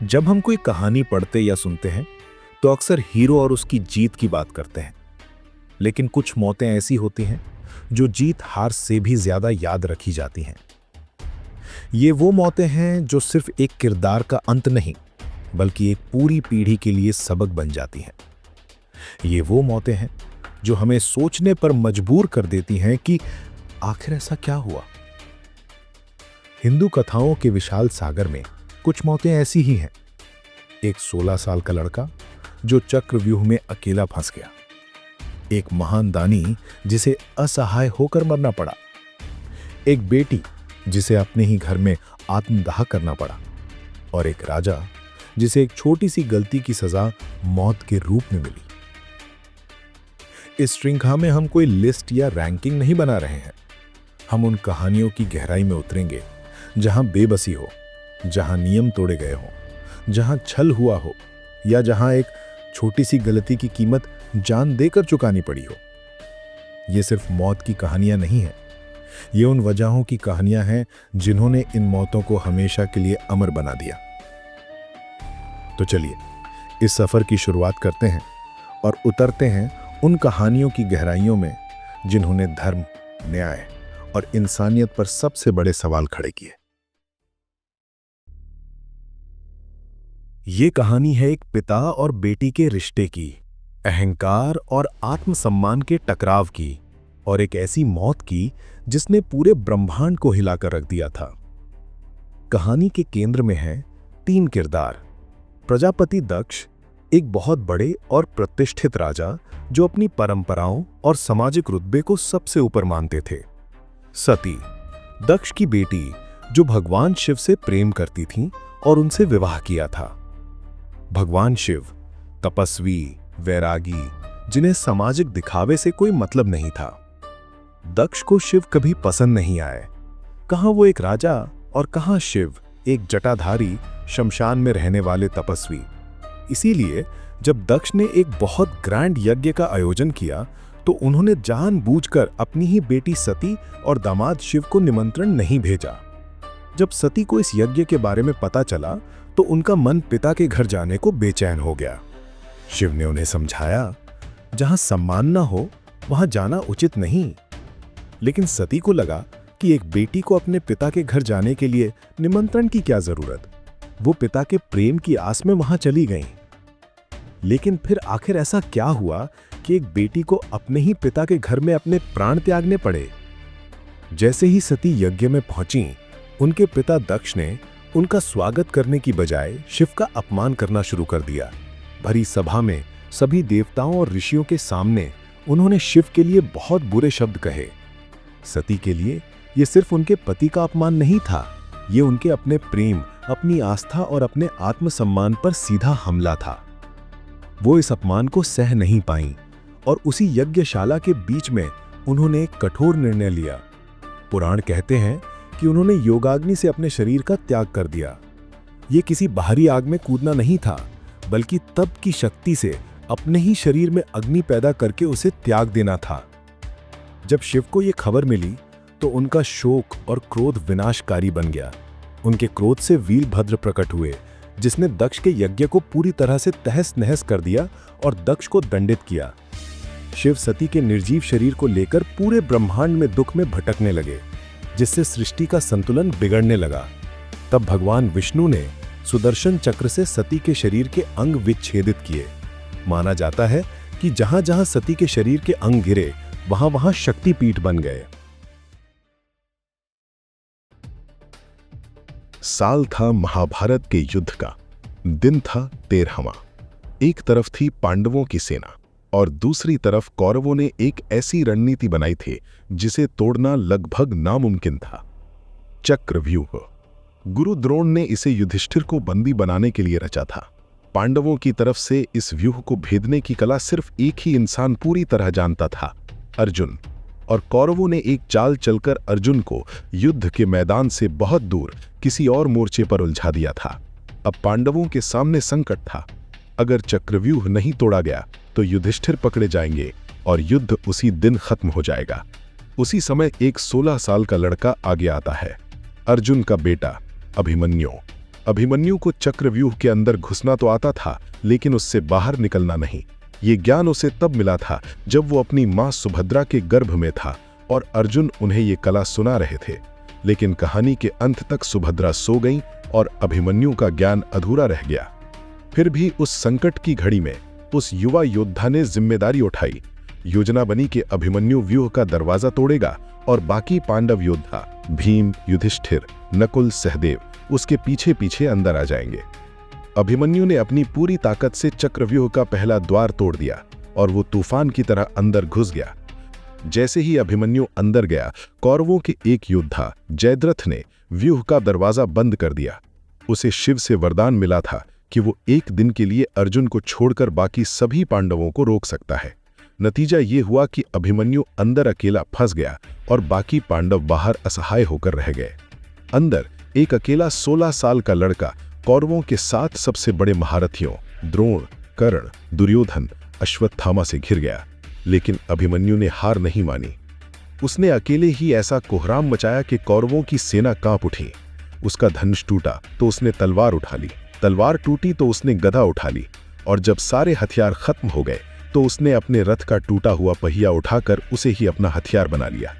जब हम कोई कहानी पढ़ते या सुनते हैं तो अक्सर हीरो और उसकी जीत की बात करते हैं। लेकिन कुछ मौतें ऐसी होती हैं जो जीत हार से भी ज्यादा याद रखी जाती हैं। ये वो मौतें हैं जो सिर्फ एक किरदार का अंत नहीं बल्कि एक पूरी पीढ़ी के लिए सबक बन जाती हैं। ये वो मौतें हैं जो हमें सोचने पर मजबूर कर देती हैं कि आखिर ऐसा क्या हुआ। हिंदू कथाओं के विशाल सागर में कुछ मौतें ऐसी ही हैं। एक 16 साल का लड़का जो चक्रव्यूह में अकेला फंस गया, एक महान दानी जिसे असहाय होकर मरना पड़ा, एक बेटी जिसे अपने ही घर में आत्मदाह करना पड़ा, और एक राजा जिसे एक छोटी सी गलती की सजा मौत के रूप में मिली। इस श्रृंखला में हम कोई लिस्ट या रैंकिंग नहीं बना रहे हैं। हम उन कहानियों की गहराई में उतरेंगे जहां बेबसी हो, जहां नियम तोड़े गए हों, जहां छल हुआ हो या जहां एक छोटी सी गलती की कीमत जान देकर चुकानी पड़ी हो। ये सिर्फ मौत की कहानियां नहीं हैं, ये उन वजहों की कहानियां हैं जिन्होंने इन मौतों को हमेशा के लिए अमर बना दिया। तो चलिए इस सफर की शुरुआत करते हैं और उतरते हैं उन कहानियों की गहराइयों में जिन्होंने धर्म, न्याय और इंसानियत पर सबसे बड़े सवाल खड़े किए। ये कहानी है एक पिता और बेटी के रिश्ते की, अहंकार और आत्मसम्मान के टकराव की, और एक ऐसी मौत की जिसने पूरे ब्रह्मांड को हिलाकर रख दिया था। कहानी के केंद्र में है 3 किरदार। प्रजापति दक्ष, एक बहुत बड़े और प्रतिष्ठित राजा जो अपनी परंपराओं और सामाजिक रुतबे को सबसे ऊपर मानते थे। सती, दक्ष की बेटी जो भगवान शिव से प्रेम करती थी और उनसे विवाह किया था। भगवान शिव, तपस्वी, वैरागी, जिन्हें सामाजिक दिखावे से कोई मतलब नहीं था। दक्ष को शिव कभी पसंद नहीं आए। कहां वो एक राजा और कहां शिव, एक जटाधारी, शमशान में रहने वाले तपस्वी। इसीलिए जब दक्ष ने एक बहुत ग्रैंड यज्ञ का आयोजन किया तो उन्होंने जानबूझकर अपनी ही बेटी सती और दामाद शिव को निमंत्रण नहीं भेजा। जब सती को इस यज्ञ के बारे में पता चला तो उनका मन पिता के घर जाने को बेचैन हो गया। शिव ने उन्हें समझाया, जहां सम्मान न हो वहां जाना उचित नहीं। लेकिन सती को लगा कि एक बेटी को अपने पिता के घर जाने के लिए निमंत्रण की क्या जरूरत। वो पिता के प्रेम की आस में वहां चली गईं। लेकिन फिर आखिर ऐसा क्या हुआ कि एक बेटी को अपने ही पिता के घर में अपने प्राण त्यागने पड़े। जैसे ही सती यज्ञ में पहुंची, उनके पिता दक्ष ने उनका स्वागत करने की बजाय शिव का अपमान करना शुरू कर दिया। भरी सभा में सभी देवताओं और ऋषियों के सामने उन्होंने शिव के लिए बहुत बुरे शब्द कहे। सती के लिए यह सिर्फ उनके पति का अपमान नहीं था, ये उनके अपने प्रेम, अपनी आस्था और अपने आत्मसम्मान पर सीधा हमला था। वो इस अपमान को सह नहीं पाईं और उसी यज्ञशाला के बीच में उन्होंने एक कठोर निर्णय लिया। पुराण कहते हैं कि उन्होंने योगाग्नि से अपने शरीर का त्याग कर दिया। ये किसी बाहरी आग में कूदना नहीं था, बल्कि तप की शक्ति से अपने ही शरीर में अग्नि पैदा करके उसे त्याग देना था। जब शिव को यह खबर मिली तो उनका शोक और क्रोध विनाशकारी बन गया। उनके क्रोध से वीरभद्र प्रकट हुए, जिसने दक्ष के यज्ञ को पूरी तरह से तहस नहस कर दिया और दक्ष को दंडित किया। शिव सती के निर्जीव शरीर को लेकर पूरे ब्रह्मांड में दुख में भटकने लगे, जिससे सृष्टि का संतुलन बिगड़ने लगा। तब भगवान विष्णु ने सुदर्शन चक्र से सती के शरीर के अंग विच्छेदित किए। माना जाता है कि जहां जहां सती के शरीर के अंग गिरे वहां वहां शक्तिपीठ बन गए। साल था महाभारत के युद्ध का। दिन था 13वां। एक तरफ थी पांडवों की सेना और दूसरी तरफ कौरवों ने एक ऐसी रणनीति बनाई थी जिसे तोड़ना लगभग नामुमकिन था। चक्रव्यूह। गुरु द्रोण ने इसे युधिष्ठिर को बंदी बनाने के लिए रचा था। पांडवों की तरफ से इस व्यूह को भेदने की कला सिर्फ एक ही इंसान पूरी तरह जानता था, अर्जुन। और कौरवों ने एक चाल चलकर अर्जुन को युद्ध के मैदान से बहुत दूर किसी और मोर्चे पर उलझा दिया था। अब पांडवों के सामने संकट था। अगर चक्रव्यूह नहीं तोड़ा गया तो युधिष्ठिर पकड़े जाएंगे और युद्ध उसी दिन खत्म हो जाएगा। उसी समय एक 16 साल का लड़का आगे आता है, अर्जुन का बेटा अभिमन्यु। अभिमन्यु को चक्रव्यूह के अंदर घुसना तो आता था, लेकिन उससे बाहर निकलना नहीं। ये ज्ञान उसे तब मिला था जब वो अपनी मां सुभद्रा के गर्भ में था और अर्जुन उन्हें ये कला सुना रहे थे। लेकिन कहानी के अंत तक सुभद्रा सो गई और अभिमन्यु का ज्ञान अधूरा रह गया। फिर भी उस संकट की घड़ी में उस युवा योद्धा ने जिम्मेदारी उठाई। योजना बनी कि अभिमन्यु व्यूह का दरवाजा तोड़ेगा और बाकी पांडव योद्धा भीम, युधिष्ठिर, नकुल, सहदेव उसके पीछे पीछे अंदर आ जाएंगे। अभिमन्यु ने अपनी पूरी ताकत से चक्रव्यूह का पहला द्वार तोड़ दिया और वो तूफान की तरह अंदर घुस गया। जैसे ही अभिमन्यु अंदर गया, कौरवों के एक योद्धा जयद्रथ ने व्यूह का दरवाजा बंद कर दिया। उसे शिव से वरदान मिला था कि वो एक दिन के लिए अर्जुन को छोड़कर बाकी सभी पांडवों को रोक सकता है। नतीजा ये हुआ कि अभिमन्यु अंदर अकेला फंस गया और बाकी पांडव बाहर असहाय होकर रह गए। अंदर एक अकेला 16 साल का लड़का कौरवों के 7 सबसे बड़े महारथियों द्रोण, कर्ण, दुर्योधन, अश्वत्थामा से घिर गया। लेकिन अभिमन्यु ने हार नहीं मानी। उसने अकेले ही ऐसा कोहराम मचाया कि कौरवों की सेना कांप उठी। उसका धनुष टूटा तो उसने तलवार उठा ली, तलवार टूटी तो उसने गदा उठा ली, और जब सारे हथियार खत्म हो गए तो उसने अपने रथ का टूटा हुआ पहिया उठाकर उसे ही अपना हथियार बना लिया।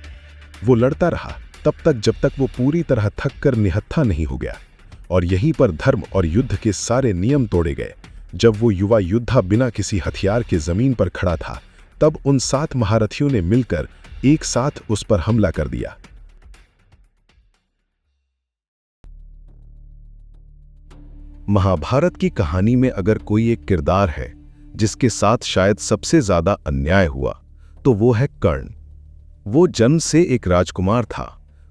वो लड़ता रहा तब तक जब तक वो पूरी तरह थक कर निहत्था नहीं हो गया। और यहीं पर धर्म और युद्ध के सारे नियम तोड़े गए। जब वो युवा योद्धा बिना किसी हथियार के जमीन पर खड़ा था, तब उन 7 महारथियों ने मिलकर एक साथ उस पर हमला कर दिया। महाभारत की कहानी में अगर कोई एक किरदार है जिसके साथ शायद सबसे ज्यादा अन्याय हुआ, तो वो है कर्ण। वो जन्म से एक राजकुमार था,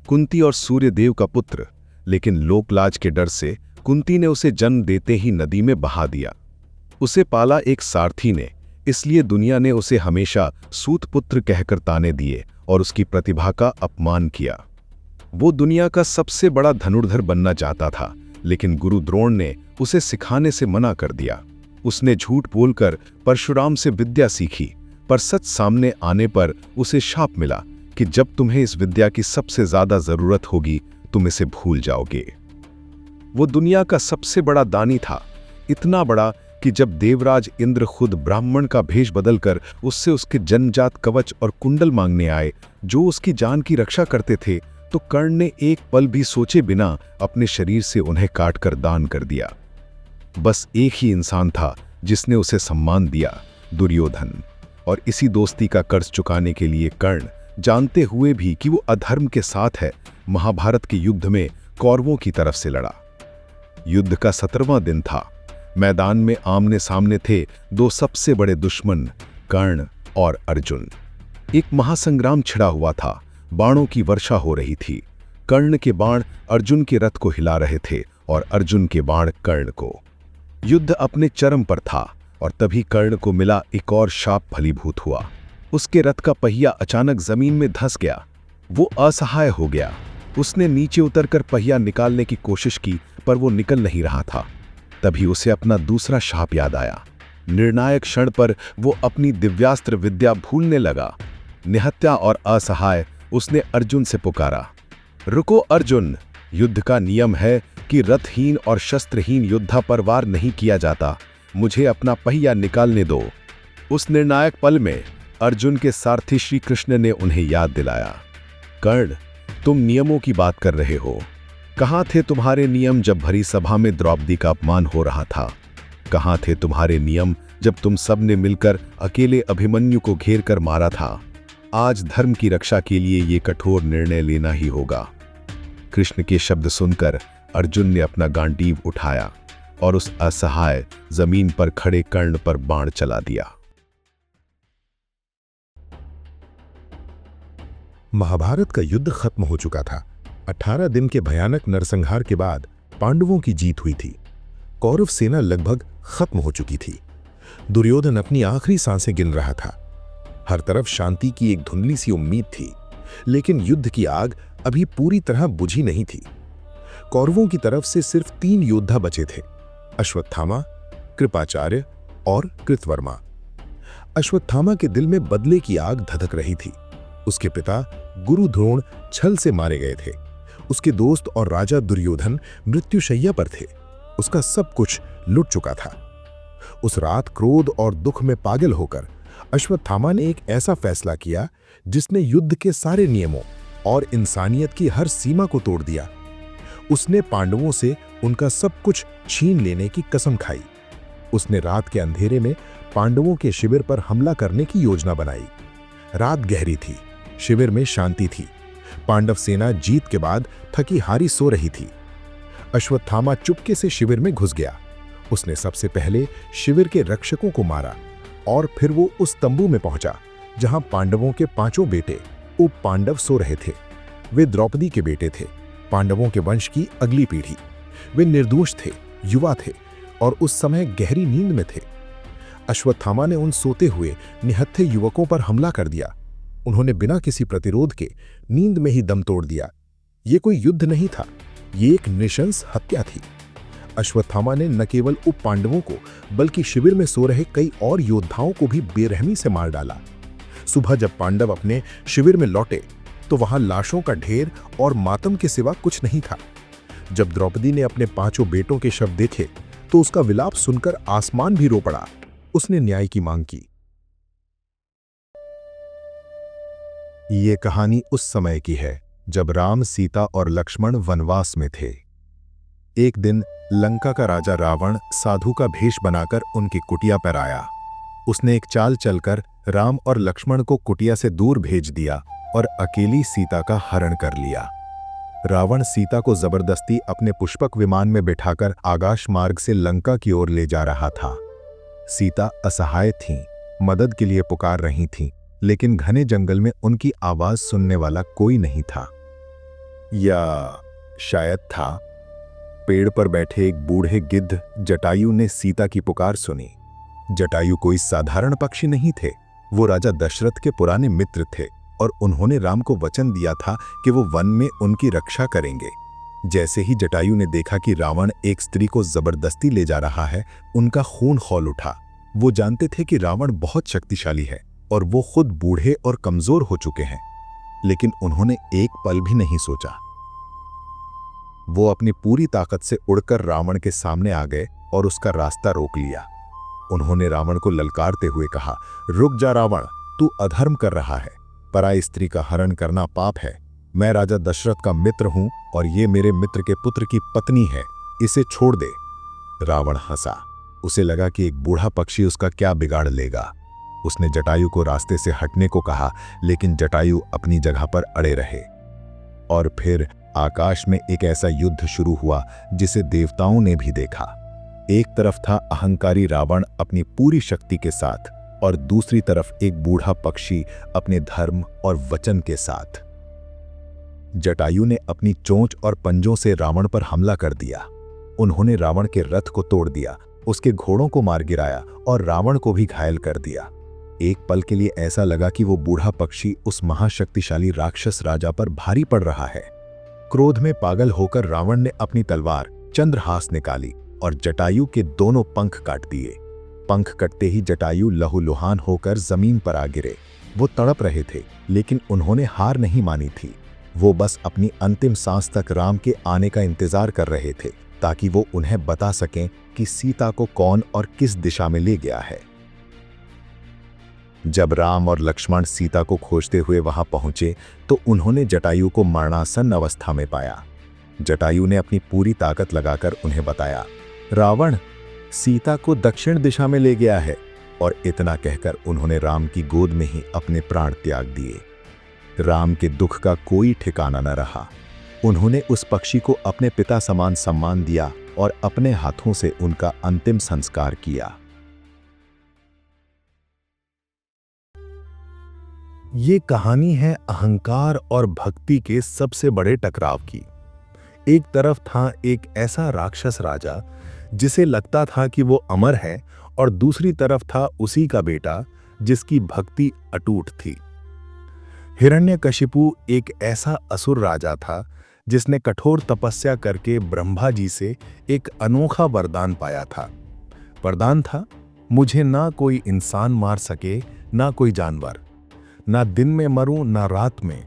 कुंती और सूर्यदेव का पुत्र, लेकिन लोकलाज के डर से कुंती ने उसे जन्म देते ही नदी में बहा दिया। उसे पाला एक सारथी ने, इसलिए दुनिया ने उसे हमेशा सूत पुत्र कहकर ताने दिए और उसकी प्रतिभा का अपमान किया। वो दुनिया का सबसे बड़ा धनुर्धर बनना चाहता था, लेकिन गुरु द्रोण ने उसे सिखाने से मना कर दिया। उसने झूठ बोलकर परशुराम से विद्या सीखी, पर सच सामने आने पर उसे शाप मिला कि जब तुम्हें इस विद्या की सबसे ज्यादा जरूरत होगी तुम इसे भूल जाओगे। वो दुनिया का सबसे बड़ा दानी था, इतना बड़ा कि जब देवराज इंद्र खुद ब्राह्मण का भेष बदलकर उससे उसके जन्मजात कवच और कुंडल मांगने आए जो उसकी जान की रक्षा करते थे, तो कर्ण ने एक पल भी सोचे बिना अपने शरीर से उन्हें काटकर दान कर दिया। बस एक ही इंसान था जिसने उसे सम्मान दिया, दुर्योधन। और इसी दोस्ती का कर्ज चुकाने के लिए कर्ण, जानते हुए भी कि वो अधर्म के साथ है, महाभारत के युद्ध में कौरवों की तरफ से लड़ा। युद्ध का 17वां दिन था। मैदान में आमने सामने थे 2 सबसे बड़े दुश्मन, कर्ण और अर्जुन। एक महासंग्राम छिड़ा हुआ था, बाणों की वर्षा हो रही थी। कर्ण के बाण अर्जुन के रथ को हिला रहे थे और अर्जुन के बाण कर्ण को। युद्ध अपने चरम पर था और तभी कर्ण को मिला एक और शाप फलीभूत हुआ। उसके रथ का पहिया अचानक जमीन में धंस गया। वो असहाय हो गया। उसने नीचे उतरकर पहिया निकालने की कोशिश की, पर वो निकल नहीं रहा था। तभी उसे अपना दूसरा शाप याद आया। निर्णायक क्षण पर वो अपनी दिव्यास्त्र विद्या भूलने लगा। निहत्या और असहाय उसने अर्जुन से पुकारा, रुको अर्जुन, युद्ध का नियम है कि रथहीन और शस्त्रहीन योद्धा पर वार नहीं किया जाता। मुझे अपना पहिया निकालने दो। उस निर्णायक पल में अर्जुन के सारथी श्री कृष्ण ने उन्हें याद दिलाया, कर्ण, तुम नियमों की बात कर रहे हो। कहाँ थे तुम्हारे नियम जब भरी सभा में द्रौपदी का अपमान हो रहा था? कहाँ थे तुम्हारे नियम जब तुम सब ने मिलकर अकेले अभिमन्यु को घेर कर मारा था? आज धर्म की रक्षा के लिए ये कठोर निर्णय लेना ही होगा। कृष्ण के शब्द सुनकर अर्जुन ने अपना गांडीव उठाया और उस असहाय जमीन पर खड़े कर्ण पर बाण चला दिया। महाभारत का युद्ध खत्म हो चुका था। 18 दिन के भयानक नरसंहार के बाद पांडवों की जीत हुई थी। कौरव सेना लगभग खत्म हो चुकी थी। दुर्योधन अपनी आखिरी सांसें गिन रहा था। हर तरफ शांति की एक धुंधली सी उम्मीद थी, लेकिन युद्ध की आग अभी पूरी तरह बुझी नहीं थी। कौरवों की तरफ से सिर्फ 3 योद्धा बचे थे, अश्वत्थामा, कृपाचार्य और कृतवर्मा। अश्वत्थामा के दिल में बदले की आग धधक रही थी। उसके पिता गुरु द्रोण छल से मारे गए थे। उसके दोस्त और राजा दुर्योधन मृत्युशैया पर थे उसका सब कुछ लुट चुका था। उस रात क्रोध और दुख में पागल होकर अश्वत्थामा ने एक ऐसा फैसला किया जिसने युद्ध के सारे नियमों और इंसानियत की हर सीमा को तोड़ दिया। उसने पांडवों से उनका सब कुछ छीन लेने की कसम खाई। उसने रात के अंधेरे में पांडवों के शिविर पर हमला करने की योजना बनाई। रात गहरी थी, शिविर में शांति थी। पांडव सेना जीत के बाद थकी हारी सो रही थी। अश्वत्थामा चुपके से शिविर में घुस गया। उसने सबसे पहले शिविर के रक्षकों को मारा और फिर वो उस तंबू में पहुंचा जहां पांडवों के 5 बेटे उप पांडव सो रहे थे। वे द्रौपदी के बेटे थे, पांडवों के वंश की अगली पीढ़ी। वे निर्दोष थे, युवा थे और उस समय गहरी नींद में थे। अश्वत्थामा ने उन सोते हुए निहत्थे युवकों पर हमला कर दिया। उन्होंने बिना किसी प्रतिरोध के नींद में ही दम तोड़ दिया। ये कोई युद्ध नहीं था, ये एक नृशंस हत्या थी। अश्वत्थामा ने न केवल उप पांडवों को बल्कि शिविर में सो रहे कई और योद्धाओं को भी बेरहमी से मार डाला। सुबह जब पांडव अपने शिविर में लौटे तो वहां लाशों का ढेर और मातम के सिवा कुछ नहीं था। जब द्रौपदी ने अपने 5 बेटों के शव देखे तो उसका विलाप सुनकर आसमान भी रो पड़ा। उसने न्याय की मांग की। ये कहानी उस समय की है जब राम, सीता और लक्ष्मण वनवास में थे। एक दिन लंका का राजा रावण साधु का भेष बनाकर उनकी कुटिया पर आया। उसने एक चाल चलकर राम और लक्ष्मण को कुटिया से दूर भेज दिया और अकेली सीता का हरण कर लिया। रावण सीता को जबरदस्ती अपने पुष्पक विमान में बिठाकर आकाश मार्ग से लंका की ओर ले जा रहा था। सीता असहाय थीं, मदद के लिए पुकार रही थीं, लेकिन घने जंगल में उनकी आवाज सुनने वाला कोई नहीं था। या शायद था पेड़ पर बैठे एक बूढ़े गिद्ध जटायु ने सीता की पुकार सुनी। जटायु कोई साधारण पक्षी नहीं थे, वो राजा दशरथ के पुराने मित्र थे और उन्होंने राम को वचन दिया था कि वो वन में उनकी रक्षा करेंगे। जैसे ही जटायु ने देखा कि रावण एक स्त्री को जबरदस्ती ले जा रहा है, उनका खून खौल उठा। वो जानते थे कि रावण बहुत शक्तिशाली है और वो खुद बूढ़े और कमजोर हो चुके हैं, लेकिन उन्होंने एक पल भी नहीं सोचा। वो अपनी पूरी ताकत से उड़कर रावण के सामने आ गए और उसका रास्ता रोक लिया। उन्होंने रावण को ललकारते हुए कहा, रुक जा रावण, तू अधर्म कर रहा है। पराई स्त्री का हरण करना पाप है। मैं राजा दशरथ का मित्र हूं और ये मेरे मित्र के पुत्र की पत्नी है, इसे छोड़ दे। रावण हंसा। उसे लगा कि एक बूढ़ा पक्षी उसका क्या बिगाड़ लेगा। उसने जटायु को रास्ते से हटने को कहा, लेकिन जटायु अपनी जगह पर अड़े रहे। और फिर आकाश में एक ऐसा युद्ध शुरू हुआ जिसे देवताओं ने भी देखा। एक तरफ था अहंकारी रावण अपनी पूरी शक्ति के साथ और दूसरी तरफ एक बूढ़ा पक्षी अपने धर्म और वचन के साथ। जटायु ने अपनी चोंच और पंजों से रावण पर हमला कर दिया। उन्होंने रावण के रथ को तोड़ दिया, उसके घोड़ों को मार गिराया और रावण को भी घायल कर दिया। एक पल के लिए ऐसा लगा कि वो बूढ़ा पक्षी उस महाशक्तिशाली राक्षस राजा पर भारी पड़ रहा है। क्रोध में पागल होकर रावण ने अपनी तलवार चंद्रहास निकाली और जटायु के दोनों पंख काट दिए। पंख कटते ही जटायु लहूलुहान होकर जमीन पर आ गिरे। वो तड़प रहे थे, लेकिन उन्होंने हार नहीं मानी थी। वो बस अपनी अंतिम सांस तक राम के आने का इंतजार कर रहे थे, ताकि वो उन्हें बता सकें कि सीता को कौन और किस दिशा में ले गया है। जब राम और लक्ष्मण सीता को खोजते हुए वहां पहुंचे तो उन्होंने जटायु को मरणासन अवस्था में पाया। जटायु ने अपनी पूरी ताकत लगाकर उन्हें बताया, रावण सीता को दक्षिण दिशा में ले गया है। और इतना कहकर उन्होंने राम की गोद में ही अपने प्राण त्याग दिए। राम के दुख का कोई ठिकाना न रहा। उन्होंने उस पक्षी को अपने पिता समान सम्मान दिया और अपने हाथों से उनका अंतिम संस्कार किया। ये कहानी है अहंकार और भक्ति के सबसे बड़े टकराव की। एक तरफ था एक ऐसा राक्षस राजा जिसे लगता था कि वो अमर है, और दूसरी तरफ था उसी का बेटा जिसकी भक्ति अटूट थी। हिरण्यकशिपु एक ऐसा असुर राजा था जिसने कठोर तपस्या करके ब्रह्मा जी से एक अनोखा वरदान पाया था। वरदान था, मुझे ना कोई इंसान मार सके ना कोई जानवर, ना दिन में मरूं ना रात में,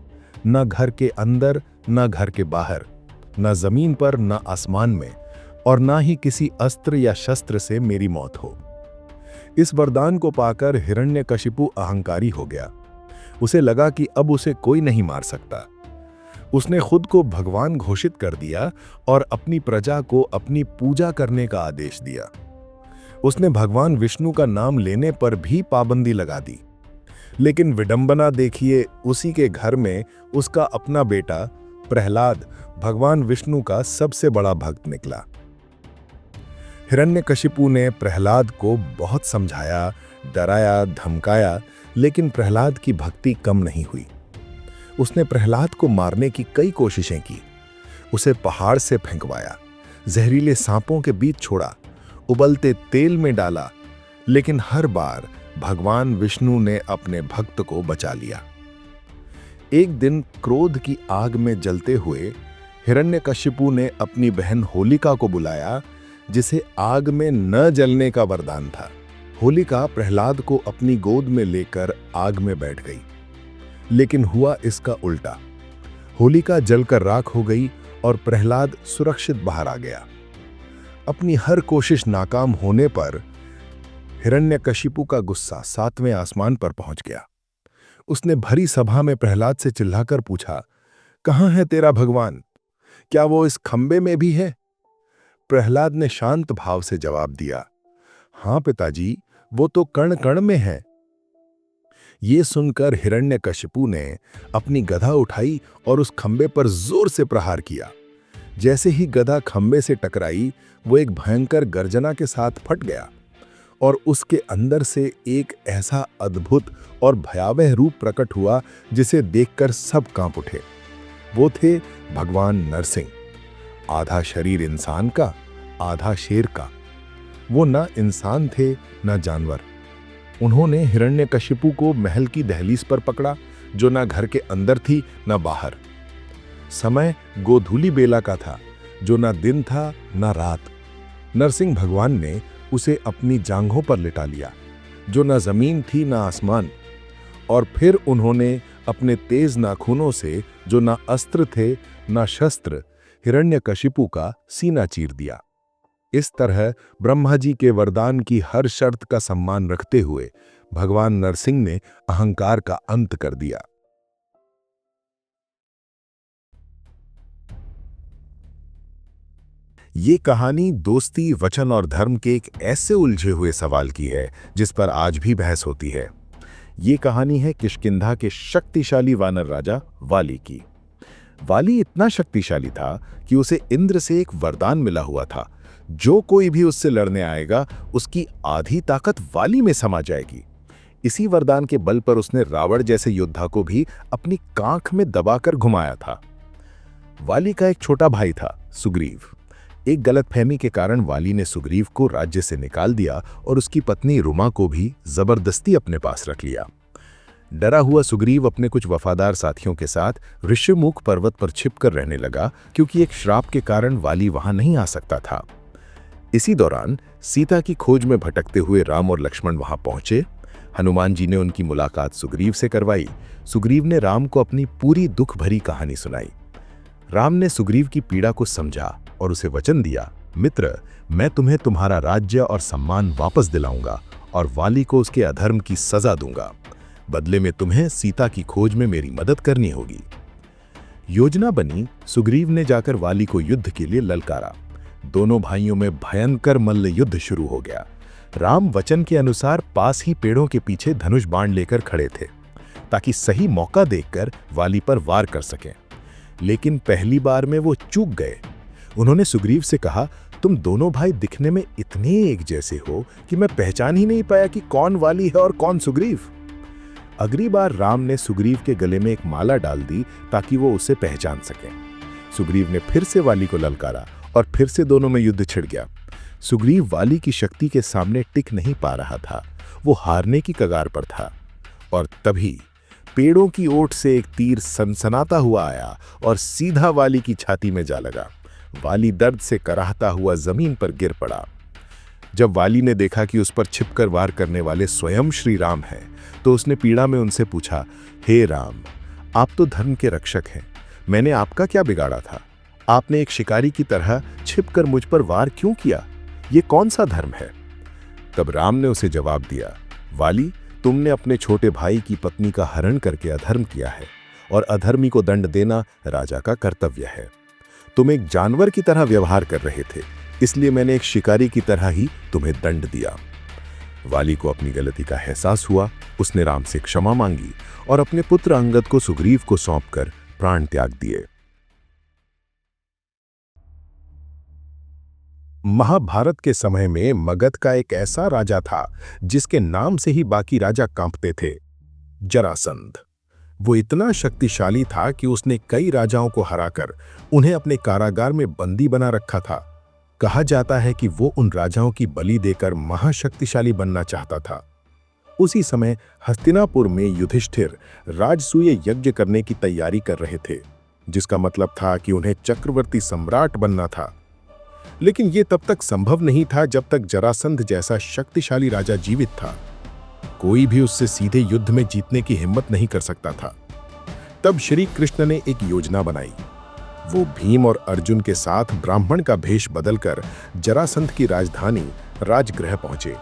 ना घर के अंदर ना घर के बाहर, ना जमीन पर ना आसमान में, और ना ही किसी अस्त्र या शस्त्र से मेरी मौत हो। इस वरदान को पाकर हिरण्यकशिपु अहंकारी हो गया। उसे लगा कि अब उसे कोई नहीं मार सकता। उसने खुद को भगवान घोषित कर दिया और अपनी प्रजा को अपनी पूजा करने का आदेश दिया। उसने भगवान विष्णु का नाम लेने पर भी पाबंदी लगा दी। लेकिन विडंबना देखिए, उसी के घर में उसका अपना बेटा प्रहलाद भगवान विष्णु का सबसे बड़ा भक्त निकला। हिरण्यकशिपु ने प्रहलाद को बहुत समझाया, डराया, धमकाया, लेकिन प्रहलाद की भक्ति कम नहीं हुई। उसने प्रहलाद को मारने की कई कोशिशें की। उसे पहाड़ से फेंकवाया, जहरीले सांपों के बीच छोड़ा, उबलते तेल में डाला, लेकिन हर बार भगवान विष्णु ने अपने भक्त को बचा लिया। एक दिन क्रोध की आग में जलते हुए हिरण्यकशिपु ने अपनी बहन होलिका को बुलाया, जिसे आग में न जलने का वरदान था। होलिका प्रहलाद को अपनी गोद में लेकर आग में बैठ गई, लेकिन हुआ इसका उल्टा। होलिका जलकर राख हो गई और प्रहलाद सुरक्षित बाहर आ गया। अपनी हर कोशिश नाकाम होने पर हिरण्यकशिपु का गुस्सा 7वें आसमान पर पहुंच गया। उसने भरी सभा में प्रहलाद से चिल्लाकर पूछा, कहां है तेरा भगवान? क्या वो इस खंबे में भी है? प्रहलाद ने शांत भाव से जवाब दिया, हां पिताजी, वो तो कण कण में है। ये सुनकर हिरण्यकशिपु ने अपनी गदा उठाई और उस खंबे पर जोर से प्रहार किया। जैसे ही गदा खंबे से टकराई, वो एक भयंकर गर्जना के साथ फट गया और उसके अंदर से एक ऐसा अद्भुत और भयावह रूप प्रकट हुआ जिसे देखकर सब कांप उठे। वो थे भगवान नरसिंह, आधा शरीर इंसान का, आधा शेर का। वो न इंसान थे न जानवर। उन्होंने हिरण्यकशिपु को महल की दहलीज पर पकड़ा, जो न घर के अंदर थी न बाहर। समय गोधूली बेला का था, जो न दिन था न रात। नरसिंह भगवान ने उसे अपनी जांघों पर लिटा लिया, जो न जमीन थी न आसमान। और फिर उन्होंने अपने तेज नाखूनों से, जो न अस्त्र थे न शस्त्र, हिरण्यकशिपु का सीना चीर दिया। इस तरह ब्रह्मा जी के वरदान की हर शर्त का सम्मान रखते हुए भगवान नरसिंह ने अहंकार का अंत कर दिया। ये कहानी दोस्ती, वचन और धर्म के एक ऐसे उलझे हुए सवाल की है जिस पर आज भी बहस होती है। ये कहानी है किष्किंधा के शक्तिशाली वानर राजा वाली की। वाली इतना शक्तिशाली था कि उसे इंद्र से एक वरदान मिला हुआ था, जो कोई भी उससे लड़ने आएगा उसकी आधी ताकत वाली में समा जाएगी। इसी वरदान के बल पर उसने रावण जैसे योद्धा को भी अपनी कांख में दबाकर घुमाया था। वाली का एक छोटा भाई था, सुग्रीव। एक गलतफहमी के कारण वाली ने सुग्रीव को राज्य से निकाल दिया और उसकी पत्नी रुमा को भी जबरदस्ती अपने पास रख लिया। डरा हुआ सुग्रीव अपने कुछ वफादार साथियों के साथ ऋष्यमुख पर्वत पर छिपकर रहने लगा, क्योंकि एक श्राप के कारण वाली वहां नहीं आ सकता था। इसी दौरान सीता की खोज में भटकते हुए राम और लक्ष्मण वहां पहुंचे। हनुमान जी ने उनकी मुलाकात सुग्रीव से करवाई। सुग्रीव ने राम को अपनी पूरी दुख भरी कहानी सुनाई। राम ने सुग्रीव की पीड़ा को समझा और उसे वचन दिया, मित्र, मैं तुम्हें तुम्हारा राज्य और सम्मान वापस दिलाऊंगा और वाली को उसके अधर्म की सजा दूंगा। बदले में तुम्हें सीता की खोज में मेरी मदद करनी होगी। योजना बनी। सुग्रीव ने जाकर वाली को युद्ध के लिए ललकारा। दोनों भाइयों में भयंकर मल्ल युद्ध शुरू हो गया। राम वचन के अनुसार पास ही पेड़ों के पीछे धनुष बाण लेकर खड़े थे, ताकि सही मौका देखकर वाली पर वार कर सकें। लेकिन पहली बार में वो चूक गए। उन्होंने सुग्रीव से कहा, तुम दोनों भाई दिखने में इतने एक जैसे हो कि मैं पहचान ही नहीं पाया कि कौन वाली है और कौन सुग्रीव। अगली बार राम ने सुग्रीव के गले में एक माला डाल दी ताकि वो उसे पहचान सके। सुग्रीव ने फिर से वाली को ललकारा और फिर से दोनों में युद्ध छिड़ गया। सुग्रीव वाली की शक्ति के सामने टिक नहीं पा रहा था। वो हारने की कगार पर था। और तभी पेड़ों की ओट से एक तीर सनसनाता हुआ आया और सीधा वाली की छाती में जा लगा। वाली दर्द से कराहता हुआ जमीन पर गिर पड़ा। जब वाली ने देखा कि उस पर छिपकर वार करने वाले स्वयं श्री राम हैं, तो उसने पीड़ा में उनसे पूछा, हे राम, आप तो धर्म के रक्षक हैं, मैंने आपका क्या बिगाड़ा था? आपने एक शिकारी की तरह छिपकर मुझ पर वार क्यों किया? ये कौन सा धर्म है? तब राम ने उसे जवाब दिया, वाली, तुमने अपने छोटे भाई की पत्नी का हरण करके अधर्म किया है और अधर्मी को दंड देना राजा का कर्तव्य है। तुम एक जानवर की तरह व्यवहार कर रहे थे, इसलिए मैंने एक शिकारी की तरह ही तुम्हें दंड दिया। वाली को अपनी गलती का एहसास हुआ। उसने राम से क्षमा मांगी और अपने पुत्र अंगद को सुग्रीव को सौंपकर प्राण त्याग दिए। महाभारत के समय में मगध का एक ऐसा राजा था जिसके नाम से ही बाकी राजा कांपते थे, जरासंध। वो इतना शक्तिशाली था कि उसने कई राजाओं को हराकर उन्हें अपने कारागार में बंदी बना रखा था। कहा जाता है कि वो उन राजाओं की बलि देकर महाशक्तिशाली बनना चाहता था। उसी समय हस्तिनापुर में युधिष्ठिर राजसूय यज्ञ करने की तैयारी कर रहे थे, जिसका मतलब था कि उन्हें चक्रवर्ती सम्राट बनना था। लेकिन ये तब तक संभव नहीं था जब तक जरासंध जैसा शक्तिशाली राजा जीवित था। कोई भी उससे सीधे युद्ध में जीतने की हिम्मत नहीं कर सकता था। तब श्री कृष्ण ने एक योजना बनाई। वो भीम और अर्जुन के साथ ब्राह्मण का भेष बदलकर जरासंध की राजधानी राजगृह पहुंचे।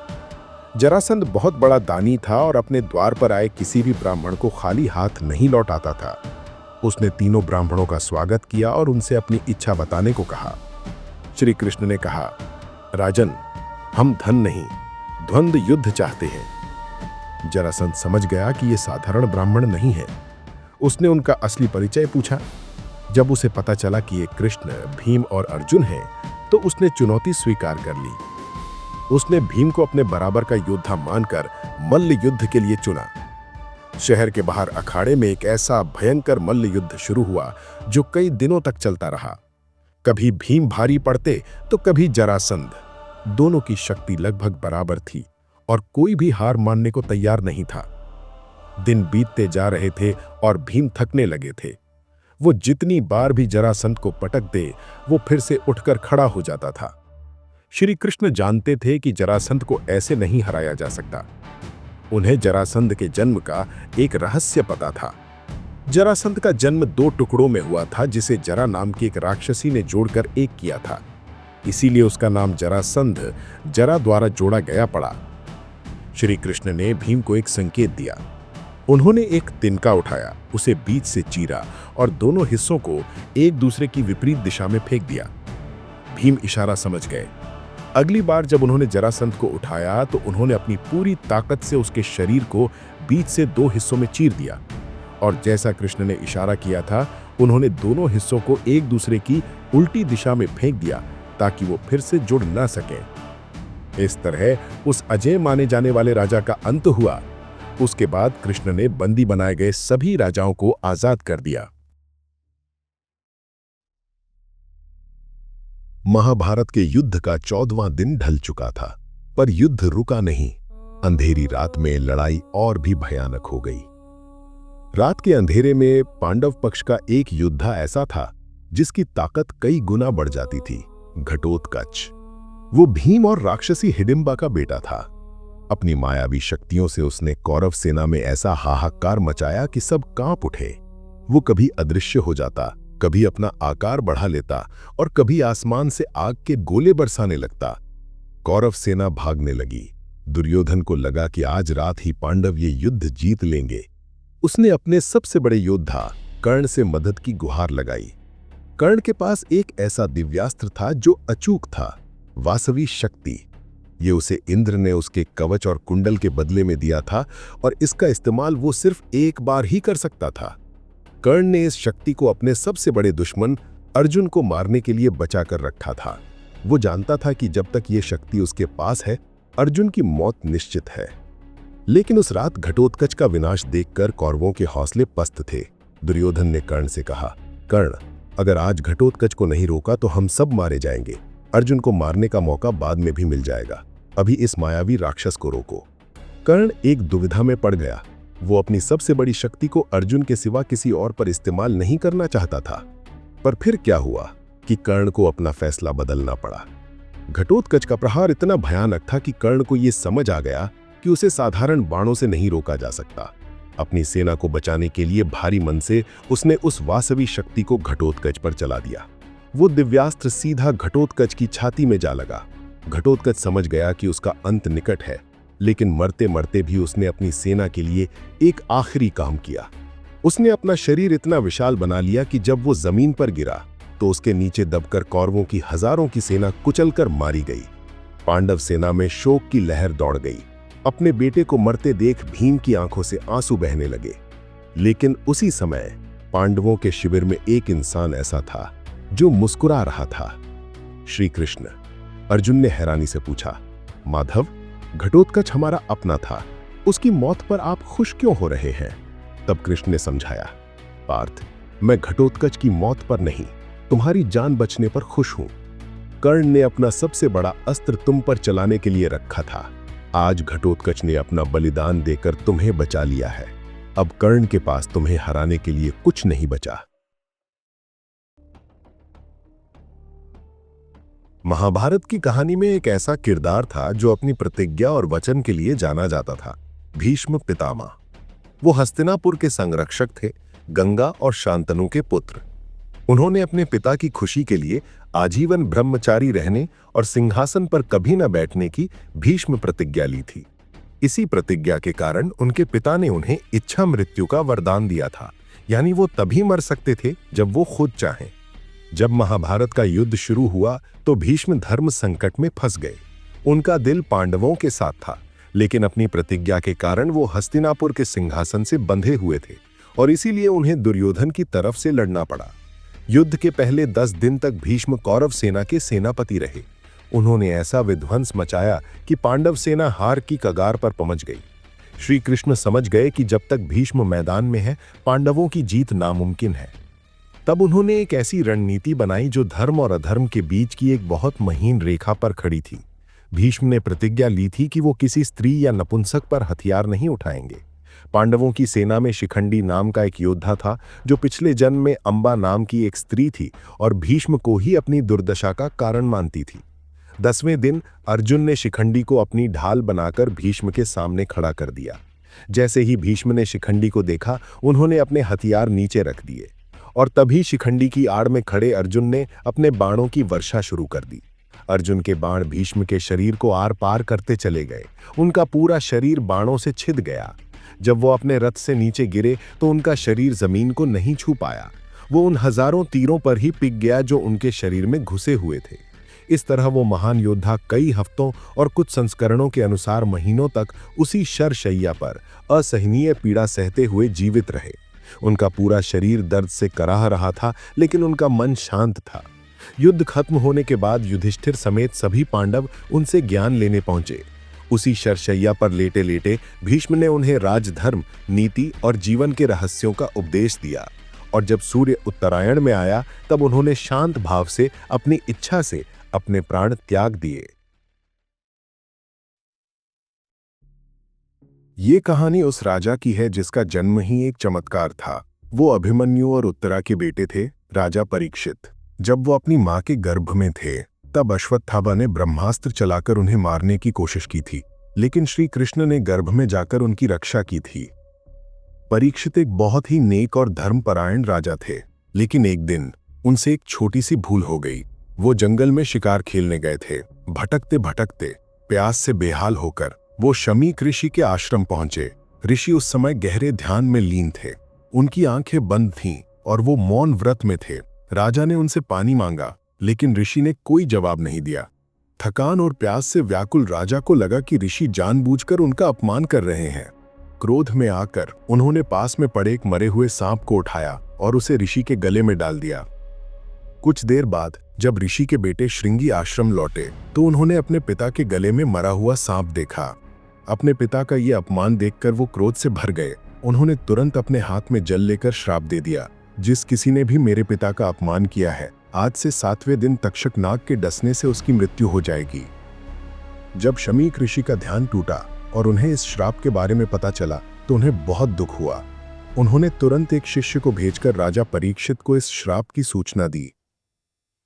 जरासंध बहुत बड़ा दानी था और अपने द्वार पर आए किसी भी ब्राह्मण को खाली हाथ नहीं लौटाता था। उसने तीनों ब्राह्मणों का स्वागत किया और उनसे अपनी इच्छा बताने को कहा। श्री कृष्ण ने कहा, राजन, हम धन नहीं, द्वंद्व युद्ध चाहते हैं। जरासंध समझ गया कि ये साधारण ब्राह्मण नहीं है। उसने उनका असली परिचय पूछा। जब उसे पता चला कि ये कृष्ण, भीम और अर्जुन हैं, तो उसने चुनौती स्वीकार कर ली। उसने भीम को अपने बराबर का योद्धा मानकर मल्ल युद्ध के लिए चुना। शहर के बाहर अखाड़े में एक ऐसा भयंकर मल्ल युद्ध शुरू हुआ जो कई दिनों तक चलता रहा। कभी भीम भारी पड़ते तो कभी जरासंध। दोनों की शक्ति लगभग बराबर थी और कोई भी हार मानने को तैयार नहीं था। दिन बीतते जा रहे थे और भीम थकने लगे थे। वो जितनी बार भी जरासंध को पटक दे, वो फिर से उठकर खड़ा हो जाता था। श्री कृष्ण जानते थे कि जरासंध को ऐसे नहीं हराया जा सकता। उन्हें जरासंध के जन्म का एक रहस्य पता था। जरासंध का जन्म 2 टुकड़ों में हुआ था, जिसे जरा नाम की एक राक्षसी ने जोड़कर एक किया था। इसीलिए उसका नाम जरासंध जरा द्वारा जोड़ा गया पड़ा। श्री कृष्ण ने भीम को एक संकेत दिया। उन्होंने एक तिनका उठाया, उसे बीच से चीरा और दोनों हिस्सों को एक दूसरे की विपरीत दिशा में फेंक दिया। भीम इशारा समझ गए। अगली बार जब उन्होंने जरासंध को उठाया तो उन्होंने अपनी पूरी ताकत से उसके शरीर को बीच से 2 हिस्सों में चीर दिया और जैसा कृष्ण ने इशारा किया था, उन्होंने दोनों हिस्सों को एक दूसरे की उल्टी दिशा में फेंक दिया ताकि वो फिर से जुड़ ना सके। इस तरह उस अजय माने जाने वाले राजा का अंत हुआ। उसके बाद कृष्ण ने बंदी बनाए गए सभी राजाओं को आजाद कर दिया। महाभारत के युद्ध का 14वां दिन ढल चुका था, पर युद्ध रुका नहीं। अंधेरी रात में लड़ाई और भी भयानक हो गई। रात के अंधेरे में पांडव पक्ष का एक योद्धा ऐसा था जिसकी ताकत कई गुना बढ़ जाती थी, घटोत्कच। वो भीम और राक्षसी हिडिंबा का बेटा था। अपनी मायावी शक्तियों से उसने कौरव सेना में ऐसा हाहाकार मचाया कि सब कांप उठे। वो कभी अदृश्य हो जाता, कभी अपना आकार बढ़ा लेता और कभी आसमान से आग के गोले बरसाने लगता। कौरव सेना भागने लगी। दुर्योधन को लगा कि आज रात ही पांडव ये युद्ध जीत लेंगे। उसने अपने सबसे बड़े योद्धा कर्ण से मदद की गुहार लगाई। कर्ण के पास एक ऐसा दिव्यास्त्र था जो अचूक था, वासवी शक्ति। ये उसे इंद्र ने उसके कवच और कुंडल के बदले में दिया था और इसका इस्तेमाल वो सिर्फ एक बार ही कर सकता था। कर्ण ने इस शक्ति को अपने सबसे बड़े दुश्मन अर्जुन को मारने के लिए बचा कर रखा था। वो जानता था कि जब तक ये शक्ति उसके पास है, अर्जुन की मौत निश्चित है। लेकिन उस रात घटोत्कच का विनाश देखकर कौरवों के हौसले पस्त थे। दुर्योधन ने कर्ण से कहा, कर्ण, अगर आज घटोत्कच को नहीं रोका तो हम सब मारे जाएंगे। अर्जुन को मारने का मौका बाद में भी मिल जाएगा। अभी इस मायावी राक्षस को रोको। कर्ण एक दुविधा में पड़ गया। वो अपनी सबसे बड़ी शक्ति को अर्जुन के सिवा किसी और पर इस्तेमाल नहीं करना चाहता था। पर फिर क्या हुआ कि कर्ण को अपना फैसला बदलना पड़ा। घटोत्कच का प्रहार इतना भयानक था कि कर्ण को यह समझ आ गया कि उसे साधारण बाणों से नहीं रोका जा सकता। अपनी सेना को बचाने के लिए भारी मन से उसने उस वासवी शक्ति को घटोत्कच पर चला दिया। वो दिव्यास्त्र सीधा घटोत्कच की छाती में जा लगा। घटोत्कच समझ गया कि उसका अंत निकट है, लेकिन मरते मरते भी उसने अपनी सेना के लिए एक आखिरी काम किया। उसने अपना शरीर इतना विशाल बना लिया कि जब वो जमीन पर गिरा तो उसके नीचे दबकर कौरवों की हजारों की सेना कुचलकर मारी गई। पांडव सेना में शोक की लहर दौड़ गई। अपने बेटे को मरते देख भीम की आंखों से आंसू बहने लगे। लेकिन उसी समय पांडवों के शिविर में एक इंसान ऐसा था जो मुस्कुरा रहा था, श्री कृष्ण। अर्जुन ने हैरानी से पूछा, माधव, घटोत्कच हमारा अपना था, उसकी मौत पर आप खुश क्यों हो रहे हैं? तब कृष्ण ने समझाया, पार्थ, मैं घटोत्कच की मौत पर नहीं, तुम्हारी जान बचने पर खुश हूं। कर्ण ने अपना सबसे बड़ा अस्त्र तुम पर चलाने के लिए रखा था। आज घटोत्कच ने अपना बलिदान देकर तुम्हें बचा लिया है। अब कर्ण के पास तुम्हें हराने के लिए कुछ नहीं बचा। महाभारत की कहानी में एक ऐसा किरदार था जो अपनी प्रतिज्ञा और वचन के लिए जाना जाता था, भीष्म पितामह। वो हस्तिनापुर के संरक्षक थे, गंगा और शांतनु के पुत्र। उन्होंने अपने पिता की खुशी के लिए आजीवन ब्रह्मचारी रहने और सिंहासन पर कभी न बैठने की भीष्म प्रतिज्ञा ली थी। इसी प्रतिज्ञा के कारण उनके पिता ने उन्हें इच्छा मृत्यु का वरदान दिया था, यानी वो तभी मर सकते थे जब वो खुद चाहें। जब महाभारत का युद्ध शुरू हुआ तो भीष्म धर्म संकट में फंस गए। उनका दिल पांडवों के साथ था, लेकिन अपनी प्रतिज्ञा के कारण वो हस्तिनापुर के सिंहासन से बंधे हुए थे और इसीलिए उन्हें दुर्योधन की तरफ से लड़ना पड़ा। युद्ध के पहले 10 दिन तक भीष्म कौरव सेना के सेनापति रहे। उन्होंने ऐसा विध्वंस मचाया कि पांडव सेना हार की कगार पर पहुंच गई। श्री कृष्ण समझ गए कि जब तक भीष्म मैदान में है, पांडवों की जीत नामुमकिन है। तब उन्होंने एक ऐसी रणनीति बनाई जो धर्म और अधर्म के बीच की एक बहुत महीन रेखा पर खड़ी थी। भीष्म ने प्रतिज्ञा ली थी कि वो किसी स्त्री या नपुंसक पर हथियार नहीं उठाएंगे। पांडवों की सेना में शिखंडी नाम का एक योद्धा था जो पिछले जन्म में अंबा नाम की एक स्त्री थी और भीष्म को ही अपनी दुर्दशा का कारण मानती थी। 10वें दिन अर्जुन ने शिखंडी को अपनी ढाल बनाकर भीष्म के सामने खड़ा कर दिया। जैसे ही भीष्म ने शिखंडी को देखा, उन्होंने अपने हथियार नीचे रख दिए और तभी शिखंडी की आड़ में खड़े अर्जुन ने अपने बाणों की वर्षा शुरू कर दी। अर्जुन के बाण भीष्म के शरीर को आर पार करते चले गए। उनका पूरा शरीर बाणों से छिद गया। जब वो अपने रथ से नीचे गिरे तो उनका शरीर जमीन को नहीं छू पाया। वो उन हजारों तीरों पर ही पिघल गया जो उनके शरीर में घुसे हुए थे। इस तरह वो महान योद्धा कई हफ्तों और कुछ संस्करणों के अनुसार महीनों तक उसी शरशैया पर असहनीय पीड़ा सहते हुए जीवित रहे। उनका पूरा शरीर दर्द से कराह रहा था, लेकिन उनका मन शांत था। युद्ध खत्म होने के बाद युधिष्ठिर समेत सभी पांडव उनसे ज्ञान लेने पहुंचे। उसी शरशैया पर लेटे लेटे भीष्म ने उन्हें राजधर्म, नीति और जीवन के रहस्यों का उपदेश दिया और जब सूर्य उत्तरायण में आया तब उन्होंने शांत भाव से अपनी इच्छा से अपने प्राण त्याग दिए। ये कहानी उस राजा की है जिसका जन्म ही एक चमत्कार था। वो अभिमन्यु और उत्तरा के बेटे थे, राजा परीक्षित। जब वो अपनी मां के गर्भ में थे तब अश्वत्थामा ने ब्रह्मास्त्र चलाकर उन्हें मारने की कोशिश की थी, लेकिन श्री कृष्ण ने गर्भ में जाकर उनकी रक्षा की थी। परीक्षित एक बहुत ही नेक और धर्मपरायण राजा थे, लेकिन एक दिन उनसे एक छोटी सी भूल हो गई। वो जंगल में शिकार खेलने गए थे। भटकते भटकते प्यास से बेहाल होकर वो शमीक ऋषि के आश्रम पहुंचे। ऋषि उस समय गहरे ध्यान में लीन थे। उनकी आंखें बंद थीं और वो मौन व्रत में थे। राजा ने उनसे पानी मांगा, लेकिन ऋषि ने कोई जवाब नहीं दिया। थकान और प्यास से व्याकुल राजा को लगा कि ऋषि जानबूझकर उनका अपमान कर रहे हैं। क्रोध में आकर उन्होंने पास में पड़े एक मरे हुए सांप को उठाया और उसे ऋषि के गले में डाल दिया। कुछ देर बाद जब ऋषि के बेटे श्रृंगी आश्रम लौटे तो उन्होंने अपने पिता के गले में मरा हुआ सांप देखा। अपने पिता का ये अपमान देखकर वो क्रोध से भर गए। उन्होंने तुरंत अपने हाथ में जल लेकर श्राप दे दिया, जिस किसी ने भी मेरे पिता का अपमान किया है, आज से 7वें दिन तक्षक नाग के डसने से उसकी मृत्यु हो जाएगी। जब शमीक ऋषि का ध्यान टूटा और उन्हें इस श्राप के बारे में पता चला तो उन्हें बहुत दुख हुआ। उन्होंने तुरंत एक शिष्य को भेजकर राजा परीक्षित को इस श्राप की सूचना दी।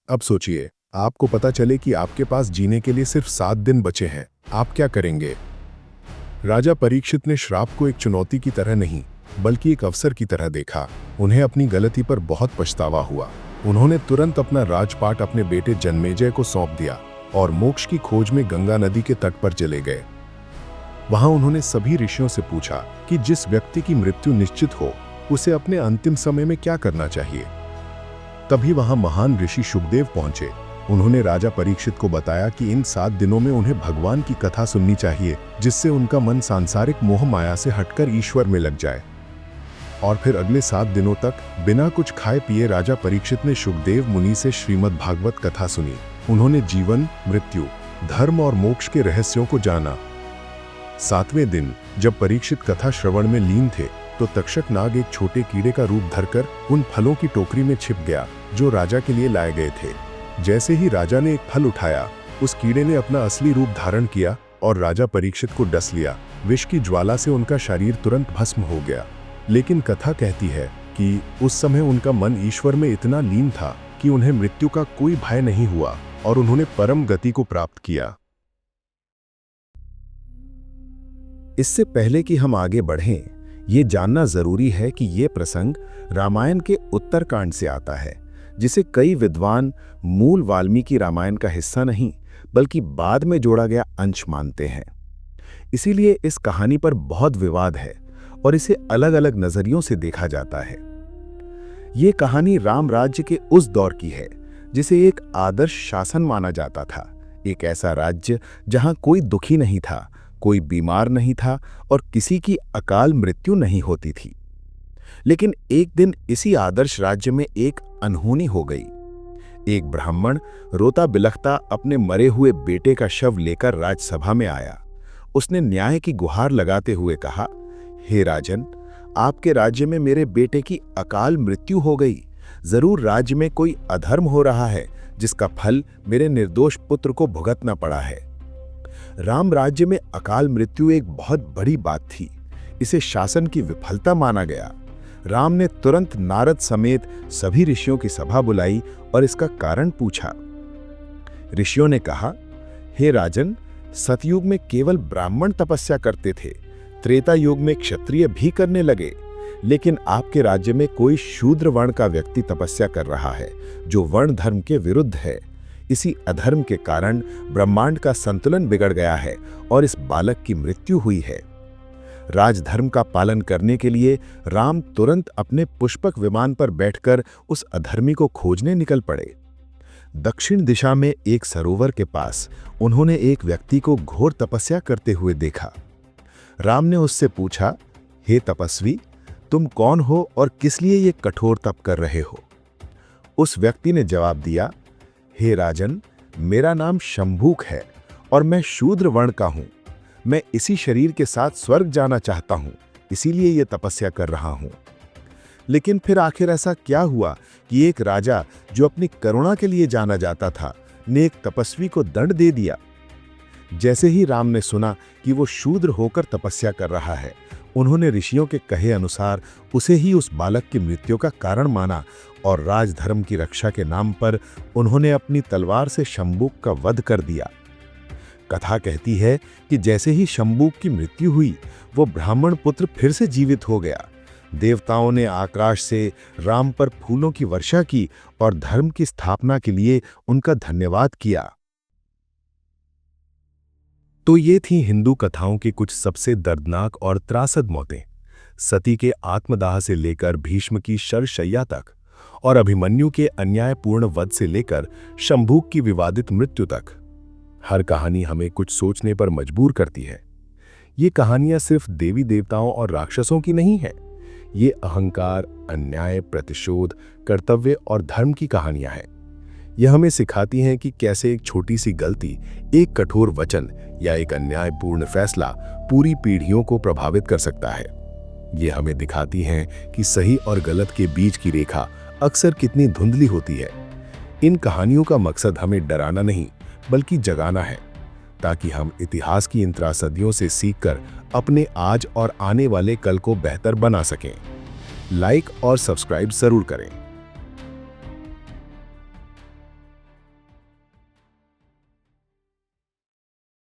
अब सोचिए, आपको पता चले कि आपके पास जीने के लिए सिर्फ 7 दिन बचे हैं, आप क्या करेंगे? राजा परीक्षित ने श्राप को एक चुनौती की तरह नहीं बल्कि एक अवसर की तरह देखा। उन्हें अपनी गलती पर बहुत पछतावा हुआ। उन्होंने तुरंत अपना राजपाट अपने बेटे जन्मेजय को सौंप दिया और मोक्ष की खोज में गंगा नदी के तट पर चले गए। वहां उन्होंने सभी ऋषियों से पूछा कि जिस व्यक्ति की मृत्यु निश्चित हो उसे अपने अंतिम समय में क्या करना चाहिए। तभी वहां महान ऋषि शुकदेव पहुंचे। उन्होंने राजा परीक्षित को बताया कि इन 7 दिनों में उन्हें भगवान की कथा सुननी चाहिए, जिससे उनका मन सांसारिक मोह माया से हटकर ईश्वर में लग जाए। और फिर अगले 7 दिनों तक बिना कुछ खाए पिए राजा परीक्षित ने शुकदेव मुनि से श्रीमद् भागवत कथा सुनी। उन्होंने जीवन, मृत्यु, धर्म और मोक्ष के रहस्यों को जाना। 7वें दिन जब परीक्षित कथा श्रवण में लीन थे तो तक्षक नाग एक छोटे कीड़े का रूप धरकर उन फलों की टोकरी में छिप गया जो राजा के लिए लाए गए थे। जैसे ही राजा ने एक फल उठाया, उस कीड़े ने अपना असली रूप धारण किया और राजा परीक्षित को डस लिया। विष की ज्वाला से उनका शरीर तुरंत भस्म हो गया। लेकिन कथा कहती है कि उस समय उनका मन ईश्वर में इतना लीन था कि उन्हें मृत्यु का कोई भय नहीं हुआ और उन्होंने परम गति को प्राप्त किया। इससे पहले कि हम आगे बढ़ें, ये जानना जरूरी है कि ये प्रसंग रामायण के उत्तरकांड से आता है, जिसे कई विद्वान मूल वाल्मीकि रामायण का हिस्सा नहीं बल्कि बाद में जोड़ा गया अंश मानते हैं। इसीलिए इस कहानी पर बहुत विवाद है और इसे अलग अलग नजरियों से देखा जाता है। ये कहानी राम राज्य के उस दौर की है जिसे एक आदर्श शासन माना जाता था। एक ऐसा राज्य जहां कोई दुखी नहीं था, कोई बीमार नहीं था और किसी की अकाल मृत्यु नहीं होती थी। लेकिन एक दिन इसी आदर्श राज्य में एक अनहोनी हो गई। एक ब्राह्मण रोता बिलखता अपने मरे हुए बेटे का शव लेकर राजसभा में आया। उसने न्याय की गुहार लगाते हुए कहा, हे राजन, आपके राज्य में मेरे बेटे की अकाल मृत्यु हो गई। जरूर राज्य में कोई अधर्म हो रहा है जिसका फल मेरे निर्दोष पुत्र को भुगतना पड़ा है। राम राज्य में अकाल मृत्यु एक बहुत बड़ी बात थी। इसे शासन की विफलता माना गया। राम ने तुरंत नारद समेत सभी ऋषियों की सभा बुलाई और इसका कारण पूछा। ऋषियों ने कहा, हे राजन, सतयुग में केवल ब्राह्मण तपस्या करते थे, त्रेता युग में क्षत्रिय भी करने लगे, लेकिन आपके राज्य में कोई शूद्र वर्ण का व्यक्ति तपस्या कर रहा है जो वर्ण धर्म के विरुद्ध है। इसी अधर्म के कारण ब्रह्मांड का संतुलन बिगड़ गया है और इस बालक की मृत्यु हुई है। राजधर्म का पालन करने के लिए राम तुरंत अपने पुष्पक विमान पर बैठकर उस अधर्मी को खोजने निकल पड़े। दक्षिण दिशा में एक सरोवर के पास उन्होंने एक व्यक्ति को घोर तपस्या करते हुए देखा। राम ने उससे पूछा, हे तपस्वी, तुम कौन हो और किस लिए ये कठोर तप कर रहे हो? उस व्यक्ति ने जवाब दिया, हे राजन, मेरा नाम शंभूक है और मैं शूद्र वर्ण का हूं। मैं इसी शरीर के साथ स्वर्ग जाना चाहता हूं, इसीलिए ये तपस्या कर रहा हूं। लेकिन फिर आखिर ऐसा क्या हुआ कि एक राजा जो अपनी करुणा के लिए जाना जाता था ने एक तपस्वी को दंड दे दिया। जैसे ही राम ने सुना कि वो शूद्र होकर तपस्या कर रहा है, उन्होंने ऋषियों के कहे अनुसार उसे ही उस बालक की मृत्यु का कारण माना और राजधर्म की रक्षा के नाम पर उन्होंने अपनी तलवार से शंभूक का वध कर दिया। कथा कहती है कि जैसे ही शंभूक की मृत्यु हुई, वो ब्राह्मण पुत्र फिर से जीवित हो गया। देवताओं ने आकाश से राम पर फूलों की वर्षा की और धर्म की स्थापना के लिए उनका धन्यवाद किया। तो ये थी हिंदू कथाओं की कुछ सबसे दर्दनाक और त्रासद मौतें। सती के आत्मदाह से लेकर भीष्म की शरशय्या तक और अभिमन्यु के अन्यायपूर्ण वध से लेकर शंभूक की विवादित मृत्यु तक। हर कहानी हमें कुछ सोचने पर मजबूर करती है। ये कहानियां सिर्फ देवी देवताओं और राक्षसों की नहीं है। ये अहंकार, अन्याय, प्रतिशोध, कर्तव्य और धर्म की कहानियां हैं। यह हमें सिखाती हैं कि कैसे एक छोटी सी गलती, एक कठोर वचन या एक अन्यायपूर्ण फैसला पूरी पीढ़ियों को प्रभावित कर सकता है। ये हमें दिखाती हैं कि सही और गलत के बीच की रेखा अक्सर कितनी धुंधली होती है। इन कहानियों का मकसद हमें डराना नहीं बल्कि जगाना है, ताकि हम इतिहास की इन त्रासदियों से सीखकर अपने आज और आने वाले कल को बेहतर बना सकें। लाइक और सब्सक्राइब जरूर करें।